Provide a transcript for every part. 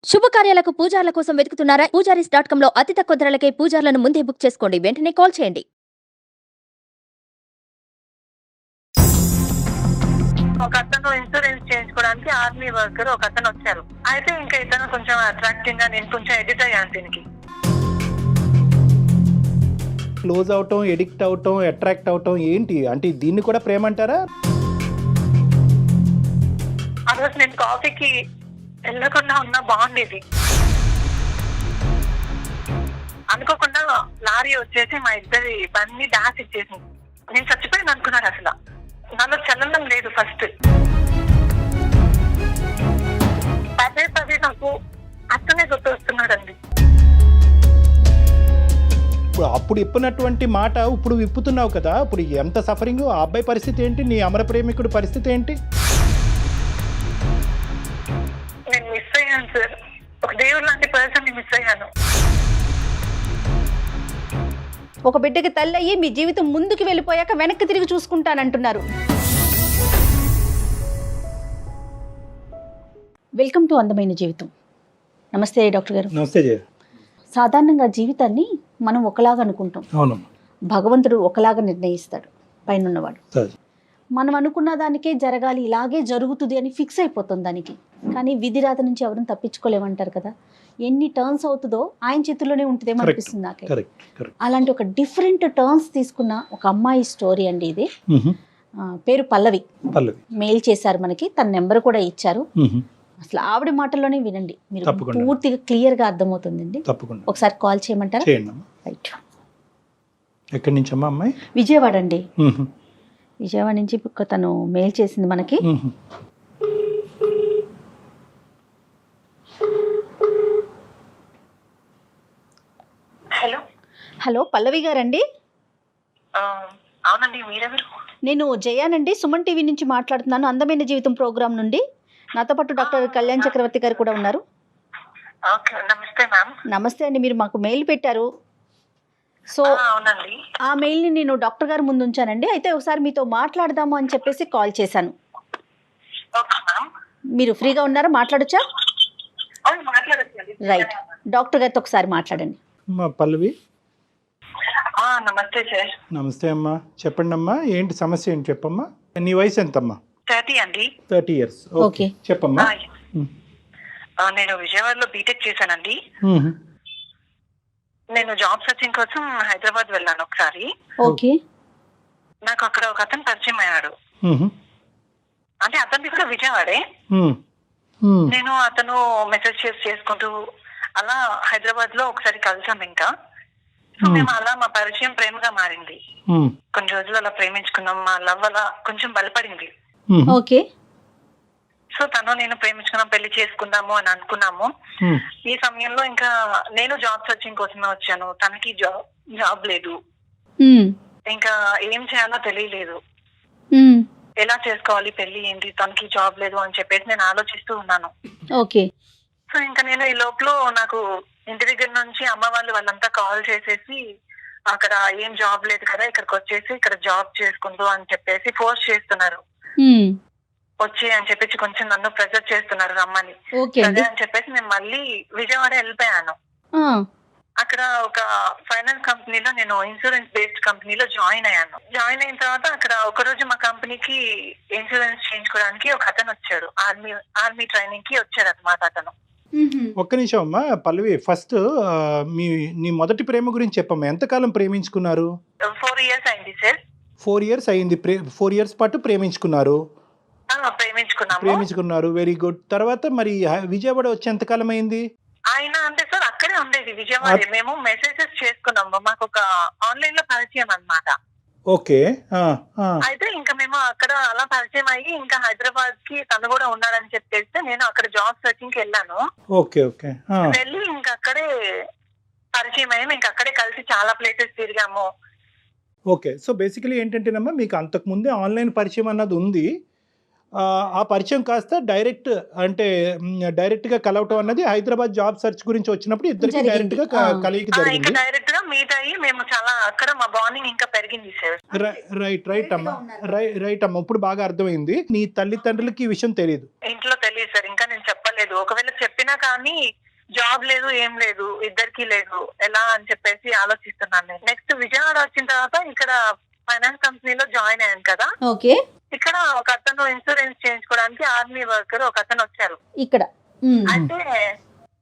శుభకార్యాలకు పూజార్ల కోసం వెతుకుతున్నారా? పూజారీస్.com లో అతి తక్కువ ధరలకే పూజార్లను ముందే బుక్ చేసుకోండి. వెంటనే కాల్ చేయండి. ఒక అతను ఇన్సూరెన్స్ చేయించుకోవడానికి ఆర్మీ వర్కర్ ఒక అతను వచ్చారు. అయితే ఇంకా ఇతను కొంచెం అట్రాక్టింగ్ గా నేను కొంచెం ఎడిట్ అయ్యాను దీనికి. క్లోజ్ అవటం, ఎడిక్ట్ అవటం, అట్రాక్ట్ అవటం ఏంటి అంటే దీన్ని కూడా ప్రేమ అంటారా? ఆ రోజు నేను కాఫీకి వెళ్ళకుండా ఉన్నా బాగుండేది. అనుకోకుండా లారీ వచ్చేసి మా ఇద్దరి బండి డాష్ ఇచ్చేసింది. నేను చచ్చిపోయాను అనుకున్నాను. అసలు నాలో చలనం లేదు. ఫస్ట్ పదే పదే నాకు అతనే గుర్తు వస్తున్నాడండి. అప్పుడు ఇప్పినటువంటి మాట ఇప్పుడు విప్పుతున్నావు కదా, ఇప్పుడు ఎంత సఫరింగ్. ఆ అబ్బాయి పరిస్థితి ఏంటి? నీ అమర ప్రేమికుడి పరిస్థితి ఏంటి? నేను మిస్ అయ్యాను సార్. ఒక దేవుడు లాంటి పర్సన్ ని మిస్ అయ్యాను. ఒక బిడ్డకి తల్లి అయ్యి మీ జీవితం ముందుకు వెళ్ళిపోయాక వెనక్కి తిరిగి చూసుకుంటానంటున్నారు. వెల్కమ్ టు అందమైన జీవితం. నమస్తే డాక్టర్ గారు. నమస్తే జయ. సాధారణంగా జీవితాన్ని మనం ఒకలాగా అనుకుంటాం. అవును. భగవంతుడు ఒకలాగా నిర్ణయిస్తాడు పైనున్నవాడు. సరే. మనం అనుకున్న దానికే జరగాలి, ఇలాగే జరుగుతుంది అని ఫిక్స్ అయిపోతుంది దానికి. కానీ విధి రాత నుంచి ఎవరిని తప్పించుకోలేమంటారు కదా. ఎన్ని టర్న్స్ అవుతుందో ఆయన చేతుల్లోనే ఉంటుందేమో అనిపిస్తుంది నాకే. అలాంటి ఒక డిఫరెంట్ టర్న్స్ తీసుకున్న ఒక అమ్మాయి స్టోరీ అండి ఇది. పేరు పల్లవి. మెయిల్ చేశారు మనకి, తన నెంబర్ కూడా ఇచ్చారు. అసలు ఆవిడ మాటల్లోనే వినండి, మీరు పూర్తిగా క్లియర్ గా అర్థమవుతుందండి. ఒకసారి కాల్ చేయమంటారా? రైట్. ఎక్కడి నుంచి అమ్మా అమ్మాయి? విజయవాడ అండి. విజయవాడ నుంచి తను మెయిల్ చేసింది మనకి. హలో హలో పల్లవి గారండి? అవునండి. మీరెవరు? నేను జయానండి, సుమన్ టీవీ నుంచి మాట్లాడుతున్నాను, అందమైన జీవితం ప్రోగ్రాం నుండి. నాతో పాటు డాక్టర్ కళ్యాణ్ చక్రవర్తి గారు కూడా ఉన్నారు. నమస్తే మ్యామ్. నమస్తే అండి. మీరు మాకు మెయిల్ పెట్టారు. సో అవునండి, ఆ మెయిల్ని నేను డాక్టర్ గారు ముందు ఉంచానండి. అయితే ఒకసారి మీతో మాట్లాడదాము అని చెప్పేసి కాల్ చేశాను. మీరు ఫ్రీగా ఉన్నారా? మాట్లాడొచ్చా? రైట్. డాక్టర్ గారితో ఒకసారి మాట్లాడండి. పల్లవి. నమస్తే సార్. నమస్తే అమ్మా. చెప్పండి అమ్మా, ఏంటి సమస్య ఏంటి చెప్పమ్మా. నీ వయసు ఎంతమ్మా? 30 అండి. 30 years. ఓకే, చెప్పమ్మా. నేను విజయవాడలో బీటెక్ చేశానండి. నేను జాబ్ సర్చింగ్ కోసం హైదరాబాద్ వెళ్ళాను ఒకసారి. ఓకే. నాకు అక్కడ ఒక అతను పరిచయం అయ్యాడు. అంటే అతనికి కూడా విజయవాడే. నేను అతను మెసేజ్ చేసుకుంటూ అలా హైదరాబాద్ లో ఒకసారి కలిసాం. ఇంకా సో మేము అలా మా పరిచయం ప్రేమగా మారింది. కొన్ని రోజులు అలా ప్రేమించుకున్నాం. మా లవ్ అలా కొంచెం బలపడింది. ఓకే. సో తను నేను ప్రేమించుకున్నాం, పెళ్లి చేసుకుందాము అని అనుకున్నాము. ఈ సమయంలో ఇంకా నేను జాబ్ సర్చింగ్ కోసమే వచ్చాను. తనకి జాబ్ లేదు. ఇంకా ఏం చేయాలో తెలియలేదు. ఎలా చేసుకోవాలి పెళ్లి ఏంటి, తనకి జాబ్ లేదు అని చెప్పేసి నేను ఆలోచిస్తూ ఉన్నాను. ఓకే. సో ఇంకా నేను ఈ లోపల నాకు ఇంటి దగ్గర నుంచి అమ్మ వాళ్ళంతా కాల్ చేసేసి అక్కడ ఏం జాబ్ లేదు కదా, ఇక్కడికి వచ్చేసి ఇక్కడ జాబ్ చేసుకుంటూ అని చెప్పేసి ఫోర్స్ చేస్తున్నారు. వచ్చి అని చెప్పేసి కొంచెం నన్ను ప్రెజర్ చేస్తున్నారు రమ్మని. అదే అని చెప్పేసి నేను మళ్ళీ విజయవాడ వెళ్ళిపోయాను. అక్కడ ఒక ఫైనాన్స్ కంపెనీలో, నేను ఇన్సూరెన్స్ బేస్డ్ కంపెనీలో జాయిన్ అయ్యాను. జాయిన్ అయిన తర్వాత అక్కడ ఒక రోజు మా కంపెనీకి ఇన్సూరెన్స్ చేయించుకోవడానికి ఒక అతను వచ్చాడు. ఆర్మీ ట్రైనింగ్ కి వచ్చాడు అనమాట అతను. ఒక్క నిమిషం అమ్మా పల్లవి. ఫస్ట్ నీ మొదటి ప్రేమ గురించి చెప్పమ్మా. ఎంతకాలం ప్రేమించుకున్నారు? 4 years అయింది సార్. 4 years అయింది. 4 years పాటు ప్రేమించుకున్నారు. ప్రేమించుకున్నారు. Very good. తర్వాత మరి విజయవాడ వచ్చి ఎంతకాలం అయింది? ఆయన అంటే సార్ అక్కడే ఉండేది విజయవాడ. మేము మెసేజెస్ చేసుకున్నాము. మాకు ఒక ఆన్లైన్ లో పరిచయం అన్నమాట. ఓకే. అయితే ఇంకా మేము అక్కడ అలా పరిచయం అయ్యి ఇంకా హైదరాబాద్ కి తను కూడా ఉన్నాడని చెప్పేస్తే నేను అక్కడ జాబ్ సర్చింగ్ కి వెళ్ళాను. Okay okay. వెళ్ళి ఇంకా అక్కడే పరిచయం అయ్యాము. ఇంకా అక్కడే కలిసి చాలా ప్లేసెస్ తిరిగాము. ఓకే. సో బేసికలీ ఏంటంటేనమ్మా, మీకు అంతకు ముందే ఆన్లైన్ పరిచయం అన్నది ఉంది. ఆ పరిచయం కాస్త డైరెక్ట్ గా కలవటం అన్నది హైదరాబాద్ జాబ్ సర్చ్ గురించి వచ్చినప్పుడు ఇద్దరికి డైరెక్ట్ గా కలిగి జరిగింది. డైరెక్ట్ గా మీట్ అయ్యి మేము చాలా అక్కడ మా బాండింగ్ ఇంకా పెరిగింది సార్. రైట్ అమ్మా. ఇప్పుడు బాగా అర్థమైంది. నీ తల్లిదండ్రులకి ఈ విషయం తెలియదు? ఇంట్లో తెలియదు సార్. ఇంకా నేను చెప్పలేదు. చెప్పలేదు. ఒకవేళ చెప్పినా కానీ జాబ్ లేదు, ఏం లేదు, ఇద్దరికి లేదు, ఎలా అని చెప్పేసి ఆలోచిస్తున్నాను నేను. నెక్స్ట్ విజయవాడ వచ్చిన తర్వాత ఇక్కడ ఫైనాన్స్ కంపెనీలో జాయిన్ అయ్యాను కదా. ఓకే. ఇక్కడ ఒక అతను ఇన్సూరెన్స్ చేయించుకోవడానికి ఆర్మీ వర్కర్ ఒక అతను వచ్చారు. ఇక్కడ అయితే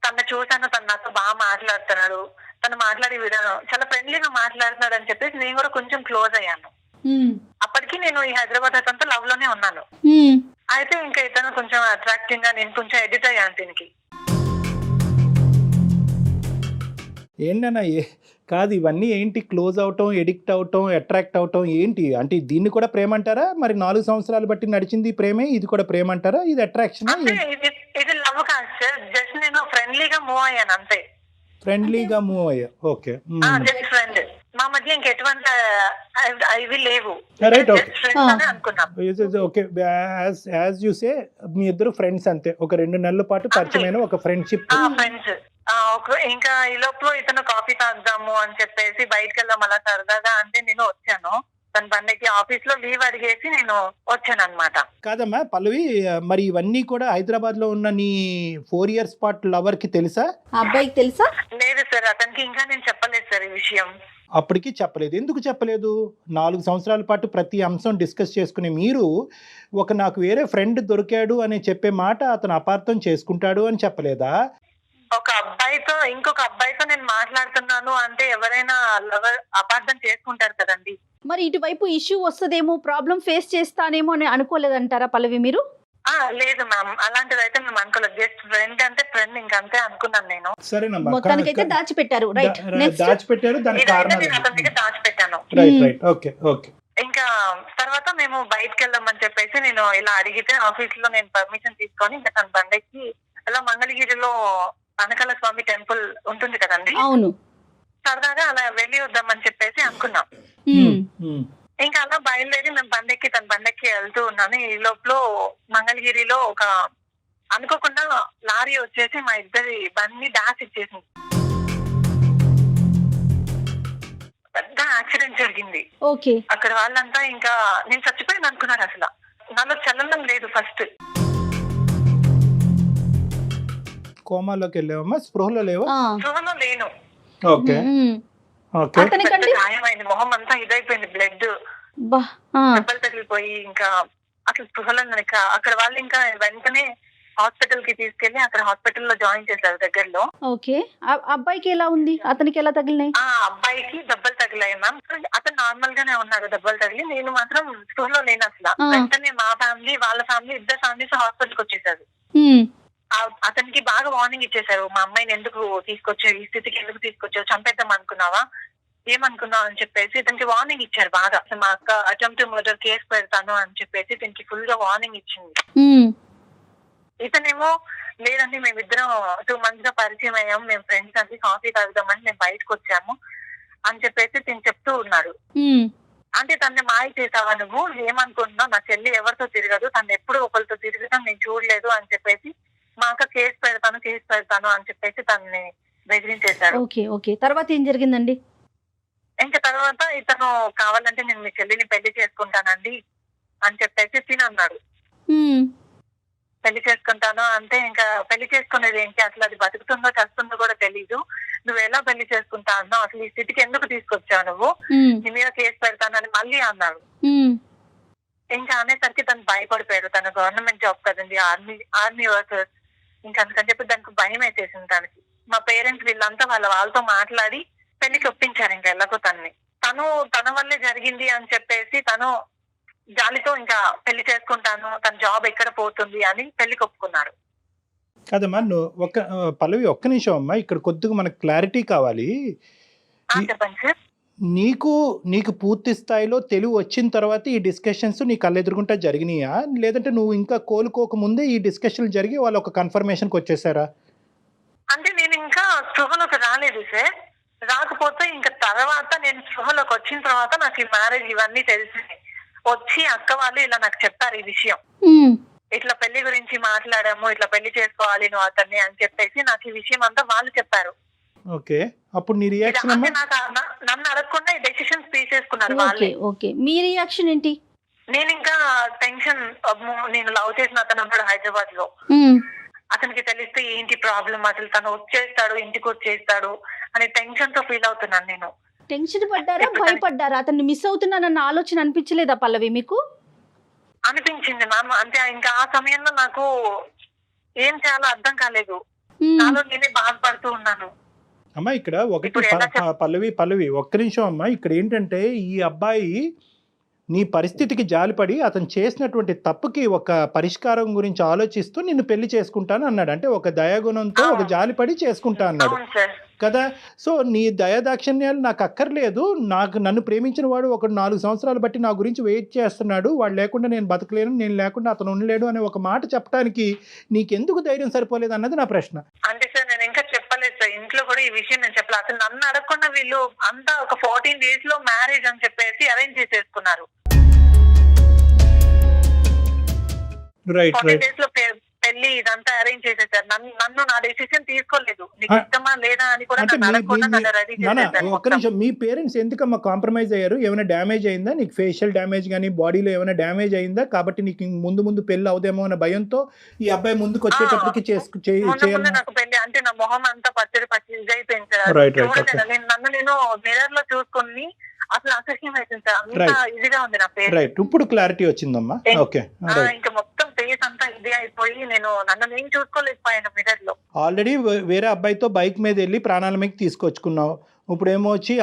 తను చూసాను, తను నాతో బాగా మాట్లాడుతున్నాడు, తను మాట్లాడే విధానం చాలా ఫ్రెండ్లీగా మాట్లాడుతున్నాడు అని చెప్పేసి నేను కూడా కొంచెం క్లోజ్ అయ్యాను. అప్పటికి నేను ఈ హైదరాబాద్ అతనితో లవ్ లోనే ఉన్నాను. అయితే ఇంకా ఇతను కొంచెం అట్రాక్టింగ్ గా, నేను కొంచెం ఎడిట్ అయ్యాను దీనికి. ఏంటన్నా కాదు ఇవన్నీ ఏంటి? క్లోజ్ అవటం, ఎడిక్ట్ అవటం, అట్రాక్ట్ అవటం ఏంటి అంటే? దీన్ని కూడా ప్రేమ అంటారా? మరి 4 సంవత్సరాలు బట్టి నడిచింది ప్రేమే, ఇది కూడా ప్రేమ అంటారా? ఇది అట్రాక్షన్? ఇది లవ్ కాదు సార్, జస్ట్ నేను ఫ్రెండ్లీగా మూవ్ అయ్యాను అంతే. ఫ్రెండ్లీగా మూవ్ అయ్యా. ఓకే. Just friend. మా మధ్య ఇంక ఎటువంటి ఇవి లేవు. రైట్. అనుకున్నాం. ఓకే. యాజ్ యూ సే మీ ఇద్దరు ఫ్రెండ్స్ అంతే. ఒక 2 నెలల పాటు పరిచయమైన ఒక ఫ్రెండ్షిప్. ఫ్రెండ్స్. ఇంకా ఈ లోపల ఇతను కాఫీ తాగుదాము అని చెప్పేసి బయటకు వెళ్దాం అలా సరదాగా అంటే నేను వచ్చాను. తన బండికి ఆఫీస్ లో లీవ్ అడిగేసి నేను వచ్చాను అనమాట. కాదమ్మా పల్లవి, మరి ఇవన్నీ కూడా హైదరాబాద్ లో ఉన్న నీ 4 years పాటు లవర్ కి తెలుసా? అబ్బాయికి తెలుసా? లేదు సార్, అతనికి ఇంకా నేను చెప్పలేదు సార్ ఈ విషయం. అప్పటికి చెప్పలేదు. ఎందుకు చెప్పలేదు? 4 సంవత్సరాల పాటు ప్రతి అంశం డిస్కస్ చేసుకునే మీరు నాకు వేరే ఫ్రెండ్ దొరికాడు అని చెప్పే మాట అతను అపార్థం చేసుకుంటాడు అని చెప్పలేదా? ఒక అబ్బాయితో ఇంకొక అబ్బాయితో నేను మాట్లాడుతున్నాను అంటే ఎవరైనా లవర్ అపార్థం చేసుకుంటారు కదండి. మరి ఇటువైపు ఇష్యూ వస్తుందేమో, ప్రాబ్లం ఫేస్ చేస్తానేమో అని అనుకోలేదంటారా పల్లవి మీరు? లేదు మ్యామ్, అలాంటిది అయితే మేము అనుకోలేదు. జస్ట్ ఫ్రెండ్ అంటే ఫ్రెండ్, ఇంకంతే అనుకున్నాను నేను. సరేనమ్మా. మొత్తానికైతే దాచిపెట్టారు. రైట్. దాచిపెట్టారు, దానికి కారణం అతని దగ్గర దాచిపెట్టాను. రైట్. ఓకే. ఇంకా తర్వాత మేము బయటకు వెళ్దామని చెప్పేసి నేను ఇలా అడిగితే ఆఫీస్ లో నేను పర్మిషన్ తీసుకొని ఇంకా తన బండికి అలా మంగళగిరిలో అనకాల స్వామి టెంపుల్ ఉంటుంది కదండి. అవును. సరదాగా అలా వెళ్ళి వద్దామని చెప్పేసి అనుకున్నాం. ఇంకా అలా బయలుదేరి మేము బండెక్కి తన బండెక్కి వెళ్తూ ఉన్నాను. ఈ లోపల మంగళగిరిలో ఒక అనుకోకుండా లారీ వచ్చేసి మా ఇద్దరి బండి డాష్ ఇచ్చేసింది. పెద్ద యాక్సిడెంట్ జరిగింది. ఓకే. అక్కడ వాళ్ళంతా ఇంకా నేను చచ్చిపోయింది అనుకున్నారు. అసలు నాలో చలనం లేదు. ఫస్ట్ కోమాలోకి వెళ్ళావమ్మా? స్పృహలో లేవా? స్పృహలో లేను. ఓకే. గాయమైంది, మొహం అంతా ఇదైపోయింది, బ్లడ్ దెబ్బలు తగిలిపోయి ఇంకా అసలు స్పృహలో. అక్కడ వాళ్ళు ఇంకా వెంటనే హాస్పిటల్ కి తీసుకెళ్లి అక్కడ హాస్పిటల్ లో జాయిన్ చేశారు దగ్గరలో. ఓకే. అబ్బాయికి ఎలా ఉంది? అతనికి ఎలా తగిలినాయి? అబ్బాయికి దెబ్బలు తగిలాయి మ్యామ్. అతను నార్మల్ గానే ఉన్నాడు, దెబ్బలు తగిలి. నేను మాత్రం స్కూల్లో లేను అసలు. వెంటనే మా ఫ్యామిలీ, వాళ్ళ ఫ్యామిలీ, ఇద్దరు ఫ్యామిలీస్ హాస్పిటల్ కి వచ్చేసారు. అతనికి బాగా వార్నింగ్ ఇచ్చేసారు. మా అమ్మాయిని ఎందుకు తీసుకొచ్చావు, ఈ స్థితికి ఎందుకు తీసుకొచ్చావు, చంపేద్దాం అనుకున్నావా, ఏమనుకున్నావు అని చెప్పేసి ఇతనికి వార్నింగ్ ఇచ్చారు బాగా. మా అక్క అటెంప్ట్ మర్డర్ కేసు పెడతాను అని చెప్పేసి దీనికి ఫుల్ గా వార్నింగ్ ఇచ్చింది. ఇతనేమో లేదండి, మేమిద్దరం 2 months గా పరిచయం అయ్యాం, మేము ఫ్రెండ్స్ అండి, కాఫీ తాగుదామని మేము బయటకు వచ్చాము అని చెప్పేసి తిని చెప్తూ ఉన్నాడు. అంటే తనని మాయ చేసావా నువ్వు, ఏమనుకుంటున్నావు, నా చెల్లి ఎవరితో తిరగదు, తను ఎప్పుడు ఒకరితో తిరగడం నేను చూడలేదు అని చెప్పేసి మా అక్క కేసు పెడతాను అని చెప్పేసి తనని బెదిరించేశాడు. తర్వాత ఏం జరిగిందండి? ఇంకా తర్వాత ఇతను కావాలంటే నేను మీ చెల్లిని పెళ్లి చేసుకుంటానండి అని చెప్పేసి తినన్నాడు. పెళ్లి చేసుకుంటాను అంటే ఇంకా పెళ్లి చేసుకునేది ఏంటి, అసలు అది బతుకుతుందో చస్తుందో కూడా తెలీదు, నువ్వు ఎలా పెళ్లి చేసుకుంటా అన్నావు, అసలు ఈ స్థితికి ఎందుకు తీసుకొచ్చావు నువ్వు, నీ మీద కేసు పెడతానని మళ్ళీ అన్నాడు. ఇంకా అనేసరికి తను భయపడిపోయాడు. తను గవర్నమెంట్ జాబ్ కదండి, ఆర్మీ వర్కర్స్, ఇంకా అందుకని చెప్పి దానికి భయం వేసేసింది తనకి. మా పేరెంట్స్ వీళ్ళంతా వాళ్ళతో మాట్లాడి పెళ్లికి ఒప్పించారు. ఇంకా ఎలాగో తన వల్లే జరిగింది అని చెప్పేసి తను జాలితో ఇంకా పెళ్లి చేసుకుంటాను, తన జాబ్ ఎక్కడ పోతుంది అని పెళ్లికి ఒప్పుకున్నాడు. కాదమ్మా, పల్లవి ఒక్క నిమిషం అమ్మా, ఇక్కడ కొద్దిగా మనకు క్లారిటీ కావాలి. చెప్పండి సార్. నీకు పూర్తి స్థాయిలో తెలివి వచ్చిన తర్వాత ఈ డిస్కషన్స్ నీ కళ్ళెదురుగుంటా జరిగినాయా, లేదంటే నువ్వు ఇంకా కోలుకోక ముందే ఈ డిస్కషన్లు జరిగి వాళ్ళు ఒక కన్ఫర్మేషన్కి వచ్చేసారా? అంటే నేను ఇంకా స్పృహలోకి రాలేదు సార్. రాకపోతే ఇంకా తర్వాత నేను స్పృహలోకి వచ్చిన తర్వాత నాకు ఈ మ్యారేజ్ ఇవన్నీ తెలిసింది. వచ్చి అక్క వాళ్ళు ఇలా నాకు చెప్పారు ఈ విషయం, ఇట్లా పెళ్లి గురించి మాట్లాడాము, ఇట్లా పెళ్లి చేసుకోవాలి నువ్వు అతన్ని అని చెప్పేసి నాకు ఈ విషయం అంతా వాళ్ళు చెప్పారు. ఓకే. అప్పుడు నీ రియాక్షన్? నన్ను అడగకుండా ఈ డెసిషన్స్ తీసేసుకున్నారు వాళ్ళు. మీ రియాక్షన్ ఏంటి? నేను ఇంకా టెన్షన్, నేను లవ్ చేసిన అతను ఉన్నాడు హైదరాబాద్ లో, అతనికి తెలిస్తే ఏంటి ప్రాబ్లం, అసలు తను వచ్చేస్తాడు ఇంటికి వచ్చేస్తాడు అనే టెన్షన్ తో ఫీల్ అవుతున్నాను నేను. టెన్షన్ పడ్డారా, భయపడ్డారా? అతన్ని మిస్ అవుతున్నానన్న ఆలోచన అనిపించలేదా పల్లవి మీకు? అనిపించింది మ్యామ్. అంటే ఇంకా ఆ సమయంలో నాకు ఏం చేయాలో అర్థం కాలేదు. నాలో నేనే బాధపడుతూ ఉన్నాను. అమ్మా ఇక్కడ ఒకటి పల్లవి ఒక్క నిమిషం అమ్మా. ఇక్కడ ఏంటంటే ఈ అబ్బాయి నీ పరిస్థితికి జాలిపడి అతను చేసినటువంటి తప్పుకి ఒక పరిష్కారం గురించి ఆలోచిస్తూ నిన్ను పెళ్లి చేసుకుంటాను అన్నాడు. అంటే ఒక దయాగుణంతో ఒక జాలిపడి చేసుకుంటా అన్నాడు కదా. సో నీ దయాదాక్షిణ్యాలు నాకు అక్కర్లేదు, నన్ను ప్రేమించిన వాడు ఒక 4 సంవత్సరాలు బట్టి నా గురించి వెయిట్ చేస్తున్నాడు, వాడు లేకుండా నేను బతకలేను, నేను లేకుండా అతను ఉండలేడు అనే ఒక మాట చెప్పడానికి నీకెందుకు ధైర్యం సరిపోలేదు అన్నది నా ప్రశ్న. అంటే సార్ నేను ఇంకా చెప్పలేదు సార్, ఇంట్లో కూడా ఈ విషయం నేను చెప్పలేదు. అసలు నన్ను అడగకుండా వీళ్ళు అంతా ఒక 14 days లో మ్యారేజ్ అని చెప్పేసి అరేంజ్ చేసేసుకున్నారు. రైట్ 14 days లో పెళ్లి ఇదంతా అరేంజ్ చేసేసారు. నన్ను నా డెసిషన్ తీసుకోలేదు, నీకు ఇష్టమా లేదా అని కూడా నన్ను అడగకుండా నన్ను రెడీ చేసేసారు. ఒక్క నిమిషం, మీ పేరెంట్స్ ఎందుకమ్మా కాంప్రమైజ్ అయ్యారు? ఏమైనా డ్యామేజ్ అయిందా నీకు? ఫేషియల్ డ్యామేజ్ కానీ బాడీలో ఏమైనా డ్యామేజ్ అయిందా? కాబట్టి నీకు ముందు పెళ్లి అవుదేమో అనే భయంతో ఈ అబ్బాయి ముందుకు వచ్చేటప్పటికి చేయాలి. నాకు పెళ్లి అంటే నా మొహం అంతా పచ్చడి అయిపోయింది సార్. నన్ను నేను మిర్రర్ లో చూసుకుని అసలు అసహ్యం అవుతుంది సార్. అంత ఇదిగా ఉంది నా పేరు. రైట్, ఇప్పుడు క్లారిటీ వచ్చిందమ్మా. ఓకే, ఇంకా మొత్తం ఫేస్ అంతా ఇది అయిపోయి నన్ను నేను చూసుకోలేకపోయాను మిర్రర్ లో. ఆల్రెడీ వేరే అబ్బాయితో బైక్ మీద వెళ్ళి ప్రాణాల మీద తీసుకొచ్చుకున్నావు. ఇప్పుడు ఏమో వచ్చి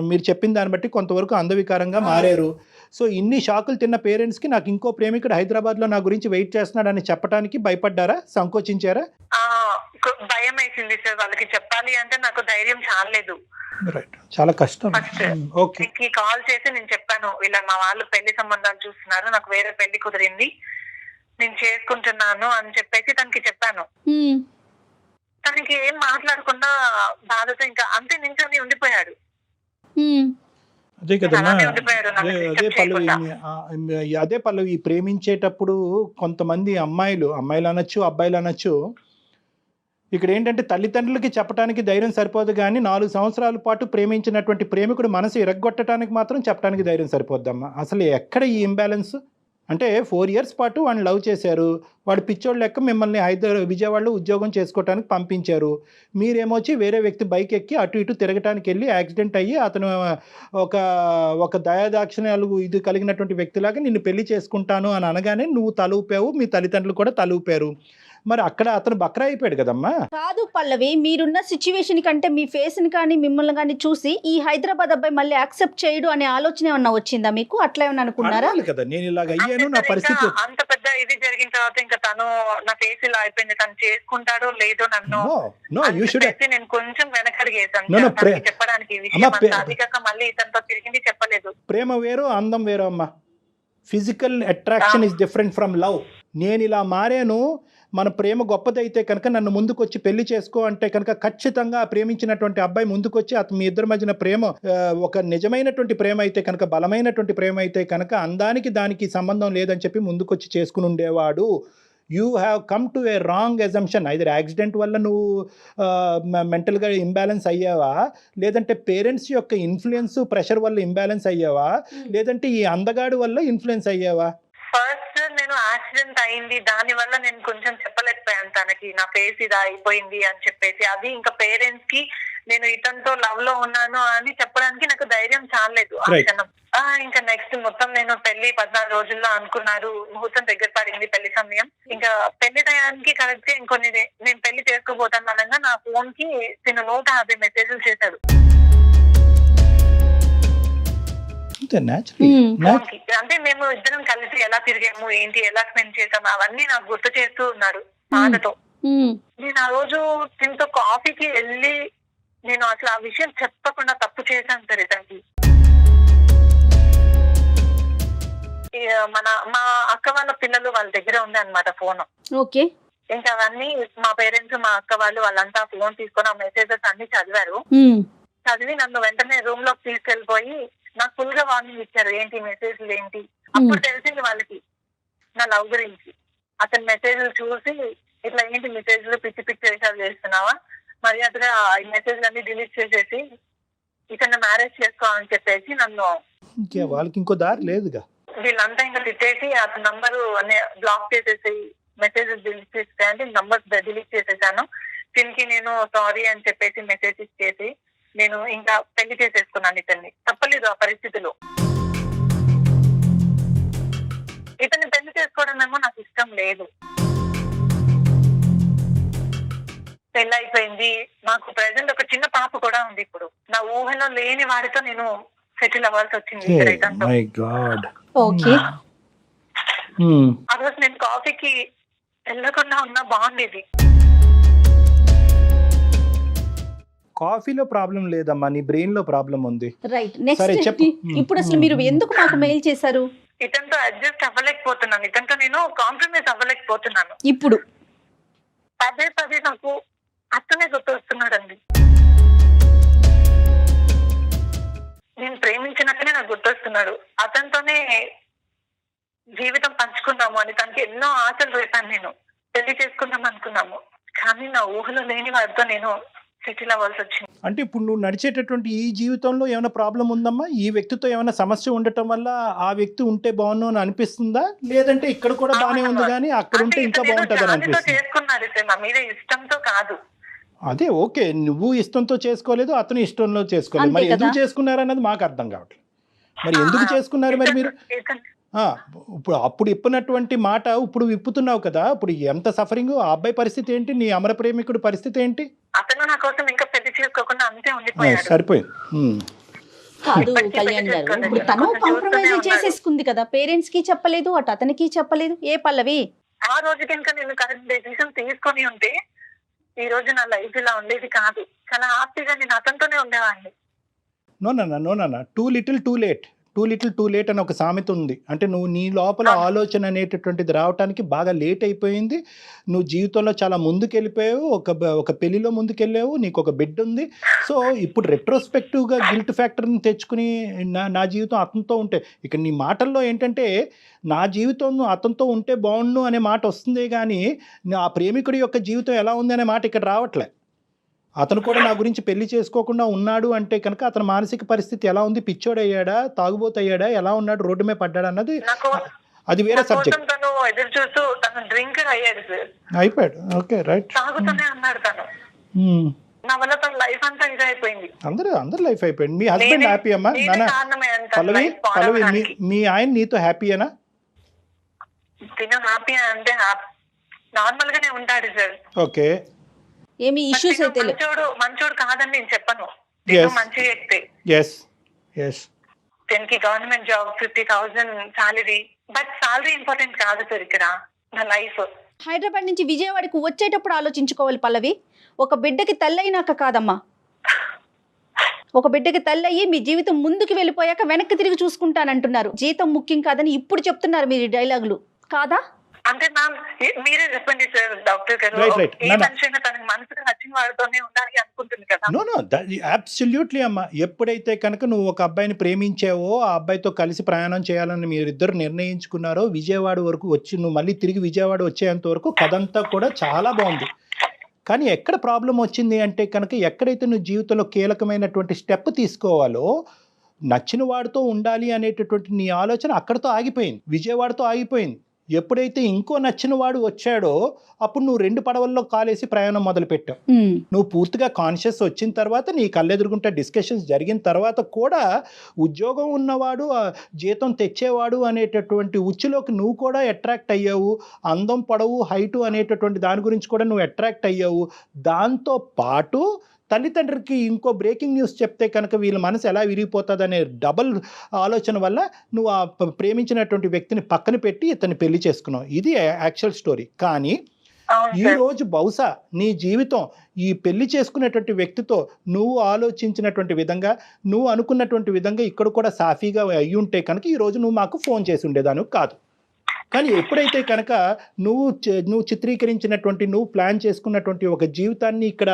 మీరు చెప్పిన దాన్ని బట్టి కొంతవరకు అందవికారంగా మారారు. సో ఇన్ని షాకులు తిన్న పేరెంట్స్ కి నాకు ఇంకో ప్రేమికుడు హైదరాబాద్ లో నా గురించి వెయిట్ చేస్తున్నాడని చెప్పడానికి భయపడ్డారా, సంకోచించారా? భయం వేసింది సార్. వాళ్ళకి చెప్పాలి అంటే నాకు ధైర్యం చాలలేదు. రైట్, చాలా కష్టం. ఓకే, కాల్ చేసి నేను చెప్పాను, ఇలా మా వాళ్ళు పెళ్లి సంబంధాలు చూస్తున్నారు, నాకు వేరే పెళ్లి కుదిరింది, నేను చేసుకుంటున్నాను అని చెప్పేసి తనకి చెప్పాను. తనకి ఏం మాట్లాడకుండా బాధతో ఇంకా అంతే నించొని ఉండిపోయాడు. అదే కదమ్మా, అదే పల్లవి ప్రేమించేటప్పుడు కొంతమంది అమ్మాయిలు అనొచ్చు, అబ్బాయిలు అనొచ్చు, ఇక్కడ ఏంటంటే తల్లిదండ్రులకి చెప్పడానికి ధైర్యం సరిపోదు కానీ 4 సంవత్సరాల పాటు ప్రేమించినటువంటి ప్రేమికుడు మనసు ఇరగ్గొట్టడానికి మాత్రం చెప్పడానికి ధైర్యం సరిపోద్దమ్మా. అసలు ఎక్కడ ఈ ఇంబ్యాలెన్స్? అంటే 4 years పాటు వాడిని లవ్ చేశారు, వాడు పిచ్చోడు లెక్క మిమ్మల్ని విజయవాడలో ఉద్యోగం చేసుకోవడానికి పంపించారు. మీరేమొచ్చి వేరే వ్యక్తి బైక్ ఎక్కి అటు ఇటు తిరగటానికి వెళ్ళి యాక్సిడెంట్ అయ్యి అతను ఒక దయాదాక్షిణ్యాలు ఇది కలిగినటువంటి వ్యక్తిలాగా నిన్ను పెళ్లి చేసుకుంటాను అని అనగానే నువ్వు తలూపావు, మీ తల్లిదండ్రులు కూడా తలూపారు. మరి అక్కడ అతను బక్రా అయిపోయాడు కదమ్మా. కాదు పల్లవి, మీరున్న సిచ్యువేషన్ కంటే మీ ఫేస్ ని కానీ మిమ్మల్ని కానీ చూసి ఈ హైదరాబాద్ అబ్బాయి మళ్ళీ యాక్సెప్ట్ చేయడు అనే ఆలోచన ఏమన్నా వచ్చిందా మీకు? అట్లా ఏమన్నా అనుకున్నారా? కదా నేను ఇలాగ అయ్యాను, నా పరిస్థితి అంత పెద్ద ఇది జరిగిన తర్వాత ఇంకా తను నా ఫేస్ ఇలా అయిపోయింది, తను చేసుకుంటాడో లేదో నన్ను నేను కొంచెం వెనకడిగేసాను చెప్పడానికి. మళ్ళీ ఇతనితో తిరిగింది చెప్పలేదు. ప్రేమ వేరు, అందం వేరు అమ్మా. Physical attraction is different from love. నేను ఇలా మారాను, మన ప్రేమ గొప్పదైతే కనుక నన్ను ముందుకొచ్చి పెళ్లి చేసుకో అంటే కనుక ఖచ్చితంగా ప్రేమించినటువంటి అబ్బాయి ముందుకొచ్చి మీ ఇద్దరి మధ్యన ప్రేమ ఒక నిజమైనటువంటి ప్రేమ అయితే కనుక, బలమైనటువంటి ప్రేమ అయితే కనుక అందానికి దానికి సంబంధం లేదని చెప్పి ముందుకొచ్చి చేసుకుని ఉండేవాడు. You have come to A wrong assumption. Either accident వల్ల నువ్వు మెంటల్గా ఇంబ్యాలెన్స్ అయ్యావా, లేదంటే పేరెంట్స్ యొక్క ఇన్ఫ్లుయెన్స్ ప్రెషర్ వల్ల ఇంబ్యాలెన్స్ అయ్యావా, లేదంటే ఈ అందగాడు వల్ల ఇన్ఫ్లుయెన్స్ అయ్యావా? ఫస్ట్ నేను యాక్సిడెంట్ అయింది, దాని వల్ల నేను కొంచెం చెప్పలేకపోయాను తనకి నా ఫేస్ ఇది అయిపోయింది అని చెప్పేసి. అది ఇంకా పేరెంట్స్ కి నేను ఇతనితో లవ్ లో ఉన్నాను అని చెప్పడానికి నాకు ధైర్యం చాలలేదు ఆ క్షణం. ఇంకా నెక్స్ట్ మొత్తం నేను పెళ్లి 14 రోజుల్లో అనుకున్నారు, ముహూర్తం దగ్గర పడింది, పెళ్లి సమయం. ఇంకా పెళ్లి టయానికి కరెక్ట్ ఇంకొన్ని నేను పెళ్లి చేసుకోబోతాను అనగా నా ఫోన్ కి నేను 150 మెసేజ్లు చేశాడు. అంటే మేము ఇద్దరం కలిసి ఎలా తిరిగాము, ఏంటి, ఎలా స్పెండ్ చేసాము అవన్నీ నాకు గుర్తు చేస్తూ ఉన్నాడు బాధతో. నేను ఆ రోజు దీంతో కాఫీకి వెళ్ళి నేను అసలు ఆ విషయం చెప్పకుండా తప్పు చేశాను సరే దానికి. మా అక్క వాళ్ళ పిల్లలు వాళ్ళ దగ్గర ఉంది అనమాట ఫోన్. ఓకే. ఇంకా అవన్నీ మా పేరెంట్స్ మా అక్క వాళ్ళంతా ఫోన్ తీసుకొని ఆ మెసేజెస్ అన్ని చదివారు. చదివి నన్ను వెంటనే రూమ్ లోకి తీసుకెళ్లిపోయి నాకు ఫుల్ గా వార్నింగ్ ఇచ్చారు, ఏంటి మెసేజ్లు ఏంటి. అప్పుడు తెలిసింది వాళ్ళకి నా లవ్ గురించి. అతని మెసేజ్లు చూసి ఇట్లా ఏంటి మెసేజ్లు పిచ్చి పిచ్చి వేషాలు చేస్తున్నావా, మర్యాదగా ఈ మెసేజ్లు అన్ని డిలీట్ చేసేసి ఇతను మ్యారేజ్ చేసుకోవాలని చెప్పేసి నన్ను వాళ్ళకి ఇంకో దారి లేదుగా. వీళ్ళంతా ఇంకా తిట్టేసి అతని నంబరు బ్లాక్ చేసేసి మెసేజెస్ డిలీట్ చేస్తే అంటే నంబర్స్ డిలీట్ చేసేసాను. తినికి నేను సారీ అని చెప్పేసి మెసేజ్ చేసి నేను ఇంకా పెళ్లి చేసేసుకున్నాను ఇతన్ని. తప్పలేదు ఆ పరిస్థితిలో. ఇతన్ని పెళ్లి చేసుకోవడం ఏమో నాకు ఇష్టం లేదు. పెళ్లి అయిపోయింది. నాకు ప్రెసెంట్ ఒక చిన్న పాప కూడా ఉంది. ఇప్పుడు నా ఊహలో లేని వాడితో నేను సెటిల్ అవ్వాల్సి వచ్చింది ఇక్కడ ఇతనితో. My God. ఓకే. ఆ రోజు నేను కాఫీకి వెళ్ళకుండా ఉన్నా బాగుండేది. కాఫీలో ప్రాబ్లం లేదమ్మా, నీ బ్రెయిన్ లో ప్రాబ్లం ఉంది. రైట్. సరే, నెక్స్ట్ చెప్పు. ఇప్పుడు అసలు మీరు ఎందుకు మాకు మెయిల్ చేశారు? ఇతనితో అడ్జస్ట్ అవ్వలేకపోతున్నాను. ఇతనితో నేను కాంప్రమైజ్ అవ్వలేకపోతున్నాను. ఇప్పుడు పదే పదే నాకు అతనే గుర్తు వస్తున్నాడండి. నేను ప్రేమించినట్టునే నాకు గుర్తొస్తున్నాడు. అతనితోనే జీవితం పంచుకుందాము అని తనకి ఎన్నో ఆశలు రేపాను. నేను పెళ్లి చేసుకుందాం అనుకున్నాము, కానీ నా ఊహలో లేని వాడితో నేను సెటిల్ అవ్వాల్సి వచ్చింది. అంటే ఇప్పుడు నువ్వు నడిచేటటువంటి ఈ జీవితంలో ఏమైనా ప్రాబ్లం ఉందమ్మా? ఈ వ్యక్తితో ఏమైనా సమస్య ఉండటం వల్ల ఆ వ్యక్తి ఉంటే బాగుండు అని అనిపిస్తుందా, లేదంటే ఇక్కడ కూడా బాగానే ఉంది కానీ అక్కడ ఉంటే ఇంకా బాగుంటుంది అని అనిపిస్తుంది? చేసుకున్నారు నా మీద ఇష్టంతో కాదు. అదే ఓకే, నువ్వు ఇష్టంతో చేసుకోలేదు, అతను ఇష్టంలో చేసుకోలేదు. మరి ఎందుకు చేసుకున్నారు అన్నది మాకు అర్థం కావట్లేదు. మరి ఎందుకు చేసుకున్నారు మరి మీరు? ఇప్పుడు అప్పుడు ఇప్పినటువంటి మాట ఇప్పుడు విప్పుతున్నావు కదా, ఇప్పుడు ఎంత సఫరింగ్. ఆ అబ్బాయి పరిస్థితి ఏంటి? నీ అమర ప్రేమికుడు పరిస్థితి ఏంటి? అతను నా కోసం ఇంకా పెళ్లి చేసుకోకుండా అంతే ఉండిపోయాడు. సరిపోయింది. కాదు కళ్యాణ్ గారు, ఇప్పుడు తను కాంప్రమైజ్ చేసేసుకుంది కదా, పేరెంట్స్ కి చెప్పలేదు, అటు అతనికి చెప్పలేదు. ఏ పల్లవి, ఆ రోజు కనుక నేను కరెక్ట్ డెసిషన్ తీసుకొని ఉంటే ఈ రోజు నా లైఫ్ ఇలా ఉండేది కాదు. చాలా హ్యాపీగా నేను అతనితోనే ఉండేవాడిని. No, too little too late అని ఒక సామెత ఉంది. అంటే నువ్వు నీ లోపల ఆలోచన అనేటటువంటిది రావడానికి బాగా లేట్ అయిపోయింది. నువ్వు జీవితంలో చాలా ముందుకు వెళ్ళిపోయావు, ఒక పెళ్లిలో ముందుకెళ్ళావు, నీకు ఒక బిడ్డ ఉంది. సో ఇప్పుడు రెట్రోస్పెక్టివ్గా గిల్ట్ ఫ్యాక్టర్ని తెచ్చుకుని నా జీవితం అతనితో ఉంటే, ఇక నీ మాటల్లో ఏంటంటే నా జీవితం అతనితో ఉంటే బాగుండు అనే మాట వస్తుంది, కానీ ఆ ప్రేమికుడి యొక్క జీవితం ఎలా ఉంది అనే మాట ఇక్కడ రావట్లే. అతను కూడా నా గురించి పెళ్లి చేసుకోకుండా ఉన్నాడు అంటే కనుక అతని మానసిక పరిస్థితి ఎలా ఉంది? పిచ్చోడయ్యాడా, తాగుబోతయ్యాడా, ఎలా ఉన్నాడు, రోడ్డు మీద పడ్డాడు అన్నది అది వేరే సబ్జెక్ట్. అయిపోయాడు. Okay, right. నా వల్ల తన లైఫ్ అంతా ఇదైపోయింది. అందరు లైఫ్ అయిపోయింది. మీ హస్బెండ్ హ్యాపీ అమ్మా? పల్లవి మీ ఆయన నీతో హ్యాపీయేనా? తిన హ్యాపీ అంటే నార్మల్ గానే ఉంటాడు సార్. ఓకే. ఏమి ఇష్యూస్ అయితే మంచోడు కాదని నేను చెప్పను. మంచి వ్యక్తి. దీనికి government job 50,000 salary. But salary important కాదు సార్ ఇక్కడ నా లైఫ్. హైదరాబాద్ నుంచి విజయవాడకు వచ్చేటప్పుడు ఆలోచించుకోవాలి పల్లవి. ఒక బిడ్డకి తల్లయినాక కాదమ్మా, ఒక బిడ్డకి తల్లయ్యి మీ జీవితం ముందుకు వెళ్ళిపోయాక వెనక్కి తిరిగి చూసుకుంటానంటున్నారు. జీతం ముఖ్యం కాదని ఇప్పుడు చెప్తున్నారు మీరు ఈ డైలాగులు కాదా? అంటే మ్యామ్ మీరే చెప్పండి సార్, డాక్టర్ గారు. ఏ మనిషి అయినా తనకి మనసుకు నచ్చిన వాడితోనే ఉండాలి అనుకుంటుంది కదా. నో, అబ్సల్యూట్లీ అమ్మా. ఎప్పుడైతే కనుక నువ్వు ఒక అబ్బాయిని ప్రేమించావో, ఆ అబ్బాయితో కలిసి ప్రయాణం చేయాలని మీరిద్దరు నిర్ణయించుకున్నారో, విజయవాడ వరకు వచ్చి నువ్వు మళ్ళీ తిరిగి విజయవాడ వచ్చేంత వరకు కథంతా కూడా చాలా బాగుంది. కానీ ఎక్కడ ప్రాబ్లం వచ్చింది అంటే కనుక, ఎక్కడైతే నువ్వు జీవితంలో కీలకమైనటువంటి స్టెప్ తీసుకోవాలో, నచ్చిన వాడితో ఉండాలి అనేటటువంటి నీ ఆలోచన అక్కడితో ఆగిపోయింది, విజయవాడతో ఆగిపోయింది. ఎప్పుడైతే ఇంకో నచ్చిన వాడు వచ్చాడో అప్పుడు నువ్వు 2 పడవల్లో కాలేసి ప్రయాణం మొదలు పెట్టావు. నువ్వు పూర్తిగా కాన్షియస్ వచ్చిన తర్వాత, నీ కళ్ళెదురుగుంటే డిస్కషన్స్ జరిగిన తర్వాత కూడా ఉద్యోగం ఉన్నవాడు, జీతం తెచ్చేవాడు అనేటటువంటి ఉచ్చులోకి నువ్వు కూడా అట్రాక్ట్ అయ్యావు. అందం, పొడవు, హైటు అనేటటువంటి దాని గురించి కూడా నువ్వు అట్రాక్ట్ అయ్యావు. దాంతో పాటు తల్లిదండ్రికి ఇంకో బ్రేకింగ్ న్యూస్ చెప్తే కనుక వీళ్ళ మనసు ఎలా విరిగిపోతుంది అనే డబల్ ఆలోచన వల్ల నువ్వు ఆ ప్రేమించినటువంటి వ్యక్తిని పక్కన పెట్టి ఇతన్ని పెళ్లి చేసుకున్నావు. ఇది యాక్చువల్ స్టోరీ. కానీ ఈరోజు బహుశా నీ జీవితం ఈ పెళ్లి చేసుకునేటువంటి వ్యక్తితో నువ్వు ఆలోచించినటువంటి విధంగా, నువ్వు అనుకున్నటువంటి విధంగా ఇక్కడ కూడా సాఫీగా అయ్యి ఉంటే కనుక ఈరోజు నువ్వు మాకు ఫోన్ చేసి ఉండేదాను కాదు. కానీ ఎప్పుడైతే కనుక నువ్వు చిత్రీకరించినటువంటి, నువ్వు ప్లాన్ చేసుకున్నటువంటి ఒక జీవితాన్ని ఇక్కడ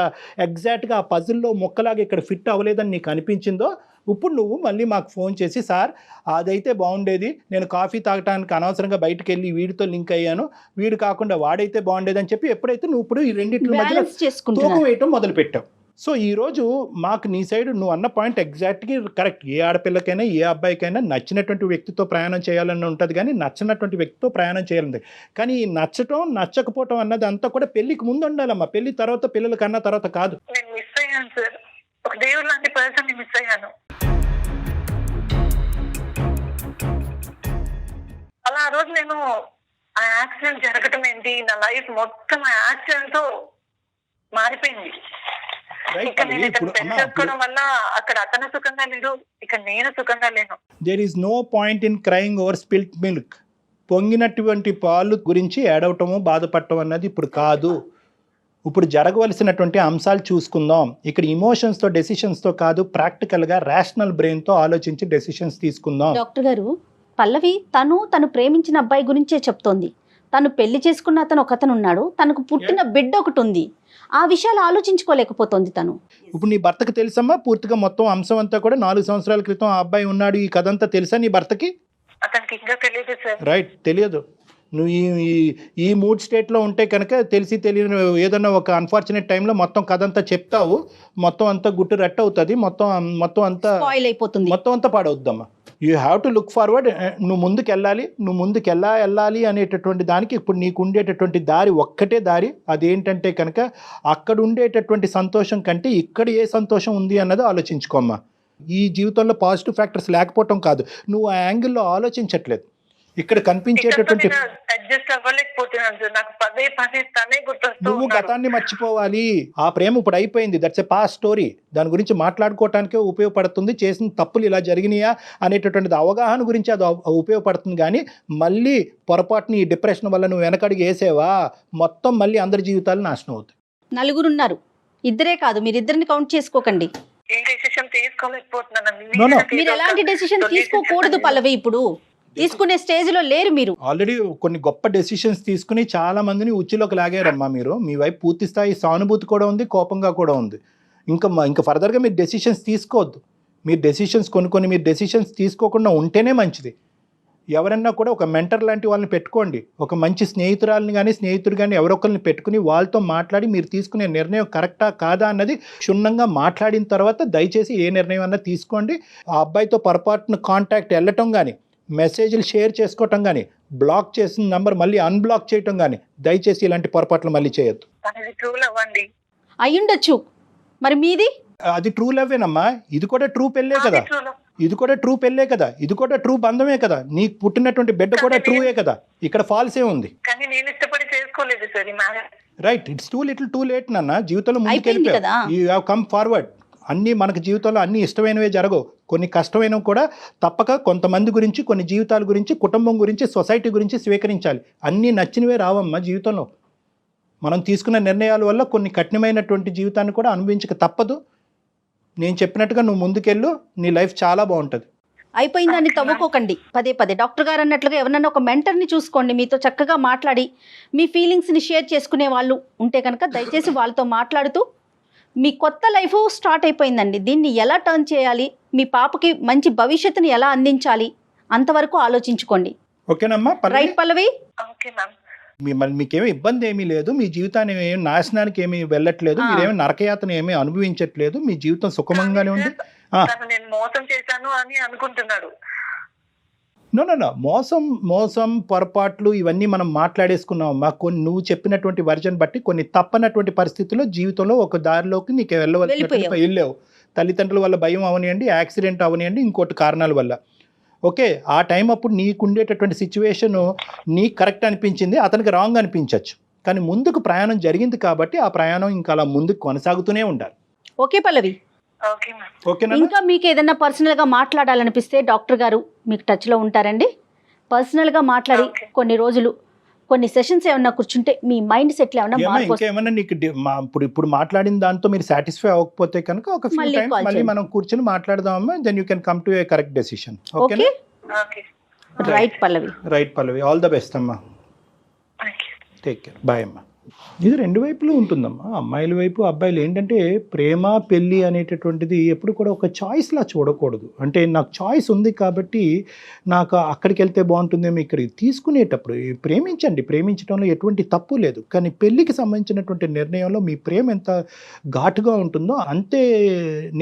ఎగ్జాక్ట్గా ఆ పజిల్లో మొక్కలాగా ఇక్కడ ఫిట్ అవ్వలేదని నీకు అనిపించిందో, ఇప్పుడు నువ్వు మళ్ళీ మాకు ఫోన్ చేసి, సార్ అదైతే బాగుండేది, నేను కాఫీ తాగడానికి అనవసరంగా బయటకు వెళ్ళి వీడితో లింక్ అయ్యాను, వీడు కాకుండా వాడైతే బాగుండేది అని చెప్పి ఎప్పుడైతే నువ్వు ఇప్పుడు ఈ రెండింటి మధ్య తూకం వేయటం మొదలు పెట్టావు. సో ఈరోజు మాకు నీ సైడ్ నువ్వు అన్న పాయింట్ ఎగ్జాక్ట్గా కరెక్ట్. ఏ ఆడపిల్లకైనా ఏ అబ్బాయికైనా నచ్చినటువంటి వ్యక్తితో ప్రయాణం చేయాలని ఉంటుంది, కానీ నచ్చినటువంటి వ్యక్తితో ప్రయాణం చేయాలని. కానీ ఈ నచ్చటం నచ్చకపోవటం అన్నది అంతా కూడా పెళ్లికి ముందు ఉండాలమ్మా, పెళ్లి తర్వాత పిల్లల కన్నా తర్వాత కాదు. నేను మిస్ అయ్యాను సార్, ఒక దేవుడు లాంటి పర్సన్ ని మిస్ అయ్యాను. అలా ఆ రోజు నేను ఆ యాక్సిడెంట్ జరగటం ఏంటి, నా లైఫ్ మొత్తం ఆ యాక్సిడెంట్ తో మారిపోయింది. ఇక్కడ నేను ఇతను పెళ్లి చేసుకోవడం వల్ల అక్కడ అతను సుఖంగా లేడు, ఇక్కడ నేను సుఖంగా లేను. There is no point in crying over spilt milk. పొంగినటువంటి పాలు గురించి ఏడవటము బాధపడటం అన్నది ఇప్పుడు కాదు. ఇప్పుడు జరగవలసినటువంటి అంశాలు చూసుకుందాం. ఇక్కడ ఇమోషన్స్తో డెసిషన్స్తో కాదు, ప్రాక్టికల్గా రేషనల్ బ్రెయిన్తో ఆలోచించి డెసిషన్స్ తీసుకుందాం. డాక్టర్ గారు, పల్లవి తను ప్రేమించిన అబ్బాయి గురించే చెప్తోంది. తను పెళ్లి చేసుకున్న అతను ఒకతను ఉన్నాడు, తనకు పుట్టిన బిడ్డ ఒకటి ఉంది. ఆ విషయాలు ఆలోచించుకోలేకపోతుంది తను. ఇప్పుడు నీ భర్తకి తెలుసమ్మా పూర్తిగా మొత్తం అంశం అంతా కూడా? 4 సంవత్సరాల క్రితం ఆ అబ్బాయి ఉన్నాడు, ఈ కథ అంతా తెలుసా నీ భర్తకి? అతనికి ఇంకా తెలియదు సార్. రైట్, తెలియదు. నువ్వు ఈ మూడ్ స్టేట్లో ఉంటే కనుక తెలిసి తెలియని ఏదన్నా ఒక అన్ఫార్చునేట్ టైంలో మొత్తం కథ అంతా చెప్తావు, మొత్తం అంతా గుట్టు రెట్ట అవుతుంది, మొత్తం అంతా స్పాయిల్ అయిపోతుంది, మొత్తం అంతా పాడవుద్దమ్మా. You have to look forward. నువ్వు ముందుకు వెళ్ళాలి అనేటటువంటి దానికి ఇప్పుడు నీకు ఉండేటటువంటి దారి ఒక్కటే దారి. అదేంటంటే కనుక అక్కడ ఉండేటటువంటి సంతోషం కంటే ఇక్కడ ఏ సంతోషం ఉంది అన్నది ఆలోచించుకోమ్మా. ఈ జీవితంలో పాజిటివ్ ఫ్యాక్టర్స్ లేకపోవటం కాదు, నువ్వు ఆ యాంగిల్లో ఆలోచించట్లేదు. ఇక్కడ కనిపించేటటువంటి అడ్జస్ట్ అవ్వలేకపోతున్నాను సార్, నాకు పదే తనే గుర్తొస్తూ నువ్వు గతాన్ని మర్చిపోవాలి. ఆ ప్రేమ ఇప్పుడు అయిపోయింది, దట్స్ ఎ పాస్ట్ స్టోరీ. దాని గురించి మాట్లాడుకోవటానికే ఉపయోగపడుతుంది. చేసిన తప్పులు ఇలా జరిగినాయా అనేటటువంటిది అవగాహన గురించి అది ఉపయోగపడుతుంది. కానీ మళ్ళీ పొరపాటుని ఈ డిప్రెషన్ వల్ల నువ్వు వెనకడుగు వేసేవా, మొత్తం మళ్ళీ అందరి జీవితాలు నాశనం అవుతాయి. 4 ఉన్నారు, ఇద్దరే కాదు, మీరిద్దరిని కౌంట్ చేసుకోకండి. ఏ డెసిషన్ తీసుకోలేకపోతున్నాను. మీరు ఎలాంటి డెసిషన్ తీసుకోకూడదు పల్లవి, ఇప్పుడు తీసుకునే స్టేజ్ లో లేరు మీరు. ఆల్రెడీ కొన్ని గొప్ప డెసిషన్స్ తీసుకుని చాలా మందిని ఉచ్చులోకి లాగారమ్మా మీరు. మీ వైపు పూర్తి స్థాయి సానుభూతి కూడా ఉంది, కోపంగా కూడా ఉంది. ఇంకా ఫర్దర్గా మీరు డెసిషన్స్ తీసుకోవద్దు. మీరు డెసిషన్స్ తీసుకోకుండా ఉంటేనే మంచిది. ఎవరన్నా కూడా ఒక మెంటర్ లాంటి వాళ్ళని పెట్టుకోండి, ఒక మంచి స్నేహితురాలని కానీ స్నేహితుడు కానీ ఎవరొకరిని పెట్టుకుని వాళ్ళతో మాట్లాడి మీరు తీసుకునే నిర్ణయం కరెక్టా కాదా అన్నది క్షుణ్ణంగా మాట్లాడిన తర్వాత దయచేసి ఏ నిర్ణయం అన్నా తీసుకోండి. ఆ అబ్బాయితో పొరపాటున కాంటాక్ట్ వెళ్ళటం కానీ, మెసేజ్లు షేర్ చేసుకోవటం కానీ, బ్లాక్ చేసిన నంబర్ మళ్ళీ అన్బ్లాక్ చేయటం కానీ దయచేసి ఇలాంటి పొరపాట్లు మళ్ళీ చేయొద్దు. అయ్యుండొచ్చు, మరి మీది? అది ట్రూ లవ్వేనమ్మా. ఇది కూడా ట్రూ పెళ్ళే కదా, ఇది కూడా ట్రూ బంధమే కదా. నీకు పుట్టినటువంటి బిడ్డ కూడా ట్రూయే కదా. ఇక్కడ ఫాల్స్ ఏ ఉంది? రైట్, ఇట్స్ టూ లేట్ నాన్న. జీవితంలో ముందుకు వెళ్ళిపోయావు, యూ హ్యావ్ కమ్ ఫార్వర్డ్. అన్నీ మనకు జీవితంలో అన్నీ ఇష్టమైనవే జరగవు, కొన్ని కష్టమైనవి కూడా తప్పక కొంతమంది గురించి, కొన్ని జీవితాల గురించి, కుటుంబం గురించి, సొసైటీ గురించి స్వీకరించాలి. అన్నీ నచ్చినవే రావమ్మా జీవితంలో. మనం తీసుకున్న నిర్ణయాల వల్ల కొన్ని కఠినమైనటువంటి జీవితాన్ని కూడా అనుభవించక తప్పదు. నేను చెప్పినట్టుగా నువ్వు ముందుకెళ్ళు, నీ లైఫ్ చాలా బాగుంటుంది. అయిపోయిందాన్ని తవ్వుకోకండి పదే. డాక్టర్ గారు అన్నట్లుగా ఎవరన్నా ఒక మెంటర్ని చూసుకోండి, మీతో చక్కగా మాట్లాడి మీ ఫీలింగ్స్ని షేర్ చేసుకునే వాళ్ళు ఉంటే కనుక దయచేసి వాళ్ళతో మాట్లాడుతూ మీ కొత్త లైఫ్ స్టార్ట్ అయిపోయిందండి, దీన్ని ఎలా టర్న్ చేయాలి, మీ పాపకి మంచి భవిష్యత్తుని ఎలా అందించాలి, అంతవరకు ఆలోచించుకోండి. ఓకేనమ్మా? రైట్ పల్లవి? మీకేమీ ఇబ్బంది ఏమీ లేదు, మీ జీవితాన్ని ఏమి నాశనానికి ఏమీ వెళ్ళట్లేదు, మీరేమీ నరకయాతన ఏమీ అనుభవించట్లేదు, మీ జీవితం సుఖమంగానే ఉంది. నో మోసం పొరపాట్లు ఇవన్నీ మనం మాట్లాడేసుకున్నాం. నువ్వు చెప్పినటువంటి వర్జన్ బట్టి కొన్ని తప్పనటువంటి పరిస్థితుల్లో జీవితంలో ఒక దారిలోకి నీకు వెళ్ళావు. తల్లిదండ్రుల వల్ల భయం అవనియండి, యాక్సిడెంట్ అవనియండి, ఇంకోటి కారణాల వల్ల. ఓకే, ఆ టైం అప్పుడు నీకుండేటటువంటి సిచ్యువేషను నీకు కరెక్ట్ అనిపించింది, అతనికి రాంగ్ అనిపించవచ్చు. కానీ ముందుకు ప్రయాణం జరిగింది కాబట్టి ఆ ప్రయాణం ఇంకా అలా ముందుకు కొనసాగుతూనే ఉండాలి. ఓకే పల్లవి, ఇంకా మీకు ఏదైనా పర్సనల్గా మాట్లాడాలనిపిస్తే డాక్టర్ గారు మీకు టచ్లో ఉంటారండి. పర్సనల్గా మాట్లాడి కొన్ని రోజులు కొన్ని సెషన్స్ ఏమన్నా కూర్చుంటే మీ మైండ్ సెట్లు ఏమన్నా నీకు ఇప్పుడు మాట్లాడిన దాంతో మీరు సాటిస్ఫై అవ్వకపోతే కనుక ఒక ఫ్యూ టైమ్స్ మళ్ళీ మనం కూర్చొని మాట్లాడదామమ్మా. Then you can come to a correct decision. Okay, right Pallavi. All the best అమ్మా. Take care. బాయ్ అమ్మా. ఇది రెండు వైపులు ఉంటుందమ్మా, అమ్మాయిల వైపు అబ్బాయిలు. ఏంటంటే ప్రేమ పెళ్ళి అనేటటువంటిది ఎప్పుడు కూడా ఒక చాయిస్లా చూడకూడదు. అంటే నాకు చాయిస్ ఉంది కాబట్టి నాకు అక్కడికి వెళ్తే బాగుంటుందేమో, ఇక్కడికి తీసుకునేటప్పుడు ప్రేమించండి, ప్రేమించడంలో ఎటువంటి తప్పు లేదు. కానీ పెళ్ళికి సంబంధించినటువంటి నిర్ణయంలో మీ ప్రేమ ఎంత ఘాటుగా ఉంటుందో అంతే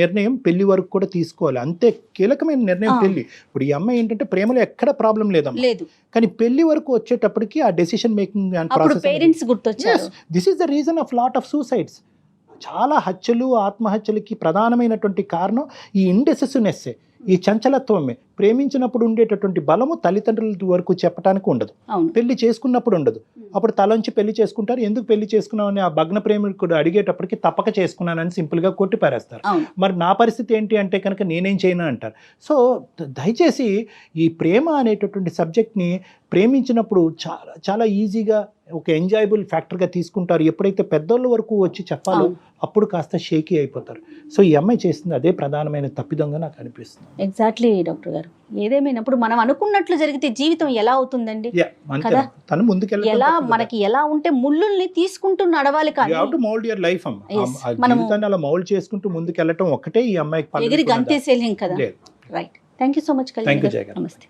నిర్ణయం పెళ్లి వరకు కూడా తీసుకోవాలి. అంతే కీలకమైన నిర్ణయం పెళ్లి. ఇప్పుడు ఈ అమ్మాయి ఏంటంటే ప్రేమలో ఎక్కడ ప్రాబ్లం లేదమ్మా, కానీ పెళ్లి వరకు వచ్చేటప్పటికి ఆ decision making and process, parents గుర్తొచ్చారు. This is the reason of lot of suicides. చాలా హత్యలు ఆత్మహత్యలకి ప్రధానమైనటువంటి కారణం ఈ ఇండెసిసివ్నెస్సే, ఈ చంచలత్వమే. ప్రేమించినప్పుడు ఉండేటటువంటి బలము తల్లిదండ్రుల వరకు చెప్పడానికి ఉండదు, పెళ్లి చేసుకున్నప్పుడు ఉండదు. అప్పుడు తలంచి పెళ్లి చేసుకుంటారు. ఎందుకు పెళ్లి చేసుకున్నామని ఆ భగ్న ప్రేమికుడు అడిగేటప్పటికి తప్పక చేసుకున్నానని సింపుల్గా కొట్టి పారేస్తారు. మరి నా పరిస్థితి ఏంటి అంటే కనుక నేనేం చేయను అంటారు. సో దయచేసి ఈ ప్రేమ అనేటటువంటి సబ్జెక్ట్ని ప్రేమించినప్పుడు చాలా చాలా ఈజీగా ఒక ఎంజాయబుల్ ఫ్యాక్టర్గా తీసుకుంటారు. ఎప్పుడైతే పెద్దోళ్ళ వరకు వచ్చి చెప్పాలో అప్పుడు కాస్త షేకీ అయిపోతారు. సో ఈ అమ్మాయి చేస్తుంది అదే ప్రధానమైన తప్పిదంగా నాకు అనిపిస్తుంది. ఎగ్జాక్ట్లీ డాక్టర్ గారు. ఏదేమైనప్పుడు మనం అనుకున్నట్లు జరిగితే జీవితం ఎలా అవుతుందండి కదా? తను ముందుకెళ్ళి ఎలా మనకి ఎలా ఉంటే ముళ్ళుల్ని తీసుకుంటూ నడవాలి, కానీ మౌల్డ్ యువర్ లైఫ్ జీవితాన్ని అలా మౌల్డ్ చేసుకుంటూ ముందుకెళ్ళటం ఒక్కటే ఈ అమ్మాయికి ఎగిరి గంతేసేలేం కదా. Right. Thank you so much. Thank you Jaya గారు. నమస్తే.